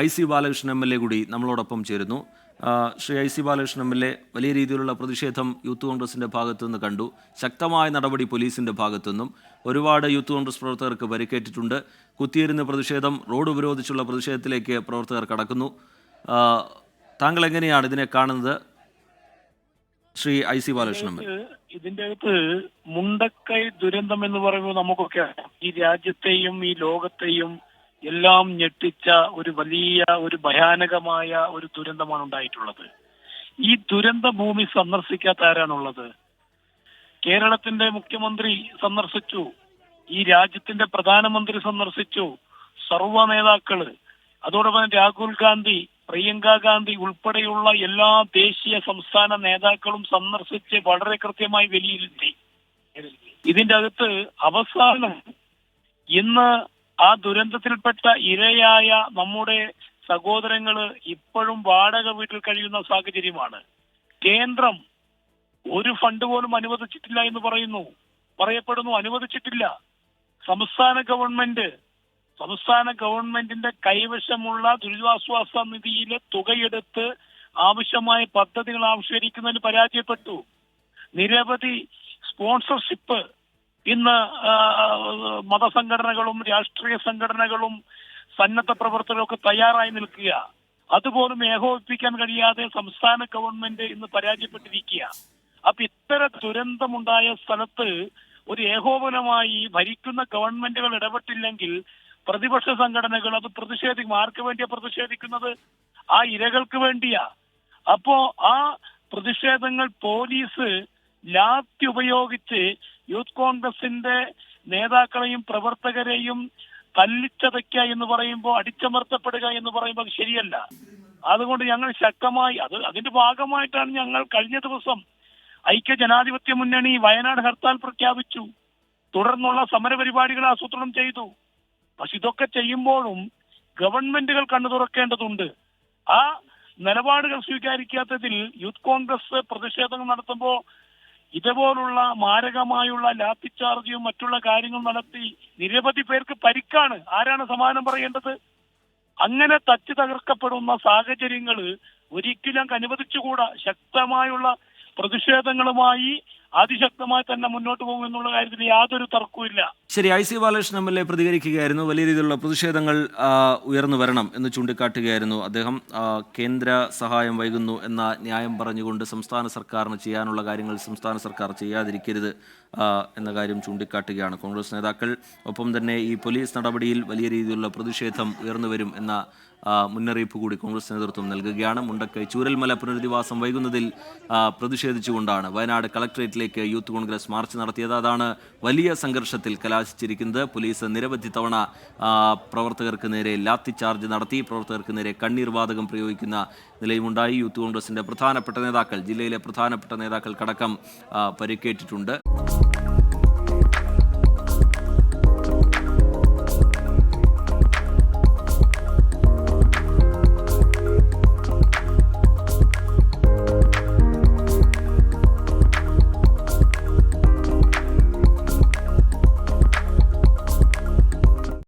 IC Balakrishnan MLA കൂടി നമ്മളോടൊപ്പം ചേരുന്നു. ശ്രീ IC ബാലകൃഷ്ണൻ MLA, വലിയ രീതിയിലുള്ള പ്രതിഷേധം യൂത്ത് കോൺഗ്രസിൻ്റെ ഭാഗത്തുനിന്ന് കണ്ടു. ശക്തമായ നടപടി പോലീസിൻ്റെ ഭാഗത്തുനിന്നും. ഒരുപാട് യൂത്ത് കോൺഗ്രസ് പ്രവർത്തകർക്ക് പരിക്കേറ്റിട്ടുണ്ട്. കുത്തിയിരുന്ന പ്രതിഷേധം റോഡ് ഉപരോധിച്ചുള്ള പ്രതിഷേധത്തിലേക്ക് പ്രവർത്തകർ കടക്കുന്നു. താങ്കൾ എങ്ങനെയാണ് ഇതിനെ കാണുന്നത്, ശ്രീ IC ബാലകൃഷ്ണൻ? ഇതിന്റെ അകത്ത് മുണ്ടക്കൈ ദുരന്തം എന്ന് പറയുമ്പോൾ നമുക്കൊക്കെ ഈ രാജ്യത്തെയും ഈ ലോകത്തെയും എല്ലാം ഞെട്ടിച്ച ഒരു ഭയാനകമായ ഒരു ദുരന്തമാണ് ഉണ്ടായിട്ടുള്ളത്. ഈ ദുരന്ത ഭൂമി സന്ദർശിക്കാത്ത ആരാണുള്ളത്? കേരളത്തിന്റെ മുഖ്യമന്ത്രി സന്ദർശിച്ചു, ഈ രാജ്യത്തിന്റെ പ്രധാനമന്ത്രി സന്ദർശിച്ചു, സർവ്വ നേതാക്കള്, അതോടൊപ്പം രാഹുൽ ഗാന്ധി, പ്രിയങ്ക ഗാന്ധി ഉൾപ്പെടെയുള്ള എല്ലാ ദേശീയ സംസ്ഥാന നേതാക്കളും സന്ദർശിച്ച് വളരെ കൃത്യമായി വിലയിരുത്തി. ഇതിന്റെ അകത്ത് അവസാനം ഇന്ന് ആ ദുരന്തത്തിൽപ്പെട്ട ഇരയായ നമ്മുടെ സഹോദരങ്ങള് ഇപ്പോഴും വാടക വീട്ടിൽ കഴിയുന്ന സാഹചര്യമാണ്. കേന്ദ്രം ഒരു ഫണ്ട് പോലും അനുവദിച്ചിട്ടില്ല എന്ന് പറയപ്പെടുന്നു. അനുവദിച്ചിട്ടില്ല. സംസ്ഥാന ഗവൺമെന്റിന്റെ കൈവശമുള്ള ദുരിതാശ്വാസ നിധിയിലെ തുകയെടുത്ത് ആവശ്യമായ പദ്ധതികൾ ആവിഷ്കരിക്കുന്നതിന് പരാജയപ്പെട്ടു. നിരവധി സ്പോൺസർഷിപ്പ് ഇന്ന് മതസംഘടനകളും രാഷ്ട്രീയ സംഘടനകളും സന്നദ്ധ പ്രവർത്തകരും ഒക്കെ തയ്യാറായി നിൽക്കുക. അതുപോലും ഏകോപിപ്പിക്കാൻ കഴിയാതെ സംസ്ഥാന ഗവൺമെന്റ് ഇന്ന് പരാജയപ്പെട്ടിരിക്കുക. അപ്പൊ ഇത്തരം ദുരന്തമുണ്ടായ സ്ഥലത്ത് ഒരു ഏകോപനമായി ഭരിക്കുന്ന ഗവൺമെന്റുകൾ ഇടപെട്ടില്ലെങ്കിൽ പ്രതിപക്ഷ സംഘടനകൾ അത് പ്രതിഷേധിക്കും. ആർക്ക് വേണ്ടിയാ പ്രതിഷേധിക്കുന്നത്? ആ ഇരകൾക്ക് വേണ്ടിയാ. അപ്പോ ആ പ്രതിഷേധങ്ങൾ പോലീസ് ലാത്തി ഉപയോഗിച്ച് യൂത്ത് കോൺഗ്രസിന്റെ നേതാക്കളെയും പ്രവർത്തകരെയും തല്ലിച്ചതയ്ക്കുക എന്ന് പറയുമ്പോൾ, അടിച്ചമർത്തപ്പെടുക എന്ന് പറയുമ്പോൾ അത് ശരിയല്ല. അതുകൊണ്ട് ഞങ്ങൾ ശക്തമായി അതിന്റെ ഭാഗമായിട്ടാണ് ഞങ്ങൾ കഴിഞ്ഞ ദിവസം ഐക്യ ജനാധിപത്യ മുന്നണി വയനാട് ഹർത്താൽ പ്രഖ്യാപിച്ചു. തുടർന്നുള്ള സമരപരിപാടികൾ ആസൂത്രണം ചെയ്തു. പക്ഷെ ഇതൊക്കെ ചെയ്യുമ്പോഴും ഗവൺമെന്റുകൾ കണ്ണു തുറക്കേണ്ടതുണ്ട്. ആ നിലപാടുകൾ സ്വീകരിക്കാത്തതിൽ യൂത്ത് കോൺഗ്രസ് പ്രതിഷേധങ്ങൾ നടത്തുമ്പോൾ ഇതുപോലുള്ള മാരകമായുള്ള ലാത്തിച്ചാർജും മറ്റുള്ള കാര്യങ്ങൾ നടത്തി നിരവധി പേർക്ക് പരിക്കാണ്. ആരാണ് സമാധാനം പറയേണ്ടത്? അങ്ങനെ തച്ചു തകർക്കപ്പെടുന്ന സാഹചര്യങ്ങൾ ഒരിക്കലും അനുവദിച്ചുകൂടാ. ശക്തമായുള്ള പ്രതിഷേധങ്ങളുമായി അതിശക്തമായി തന്നെ മുന്നോട്ട് പോകും എന്നുള്ള കാര്യത്തിൽ യാതൊരു തർക്കവുമില്ല. ശരി, IC ബാലകൃഷ്ണൻ MLA പ്രതികരിക്കുകയായിരുന്നു. വലിയ രീതിയിലുള്ള പ്രതിഷേധങ്ങൾ ഉയർന്നു വരണം എന്ന് ചൂണ്ടിക്കാട്ടുകയായിരുന്നു അദ്ദേഹം. കേന്ദ്ര സഹായം വൈകുന്നു എന്ന ന്യായം പറഞ്ഞുകൊണ്ട് സംസ്ഥാന സർക്കാരിന് ചെയ്യാനുള്ള കാര്യങ്ങൾ സംസ്ഥാന സർക്കാർ ചെയ്യാതിരിക്കരുത് എന്ന കാര്യം ചൂണ്ടിക്കാട്ടുകയാണ് കോൺഗ്രസ് നേതാക്കൾ. ഒപ്പം തന്നെ ഈ പോലീസ് നടപടിയിൽ വലിയ രീതിയിലുള്ള പ്രതിഷേധം ഉയർന്നു വരും എന്ന മുന്നറിയിപ്പ് കൂടി കോൺഗ്രസ് നേതൃത്വം നൽകുകയാണ്. മുണ്ടക്കൈ ചൂരൽമല പുനരധിവാസം വൈകുന്നതിൽ പ്രതിഷേധിച്ചുകൊണ്ടാണ് വയനാട് കളക്ട്രേറ്റിലേക്ക് യൂത്ത് കോൺഗ്രസ് മാർച്ച് നടത്തിയത്. അതാണ് വലിയ സംഘർഷത്തിൽ കലാശിച്ചിരിക്കുന്നത്. പോലീസ് നിരവധി തവണ പ്രവർത്തകർക്ക് നേരെ ലാത്തിചാർജ് നടത്തി, പ്രവർത്തകർക്ക് നേരെ കണ്ണീർ വാതകം പ്രയോഗിക്കുന്ന നിലയുമുണ്ടായി. യൂത്ത് കോൺഗ്രസിൻ്റെ പ്രധാനപ്പെട്ട നേതാക്കൾ, ജില്ലയിലെ പ്രധാനപ്പെട്ട നേതാക്കൾക്കടക്കം പരിക്കേറ്റിട്ടുണ്ട്.